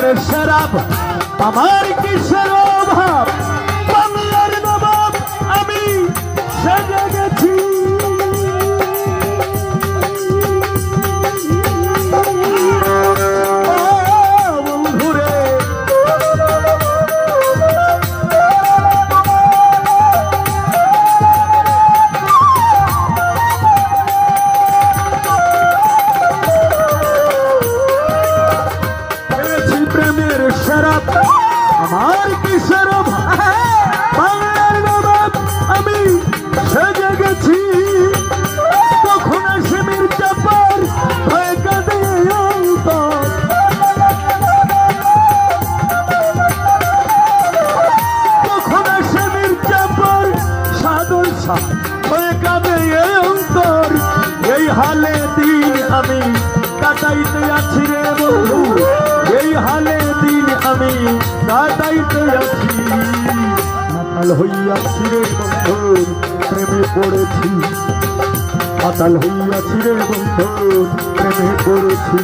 শরাব আমার কিসের অভাব বাংলার নবাব আমি সেজে গেছি আমার কিসের বাংলার নবাব আমি সেজে গেছি তখন আসে মির্জাফর ভয়ে কাঁদে অন্তর তখন আসে মির্জাফর সাদর শাহ ভয়ে কাঁদে অন্তর এই হালে দিন আমি কাটাইতে আছি রে বন্ধু এই হালে দিন আমি কাটাইতে আছি মাতাল হইয়াছি রে বন্ধুর প্রেমে পড়েছি মাতাল হইয়াছি রে বন্ধুর প্রেমে পড়েছি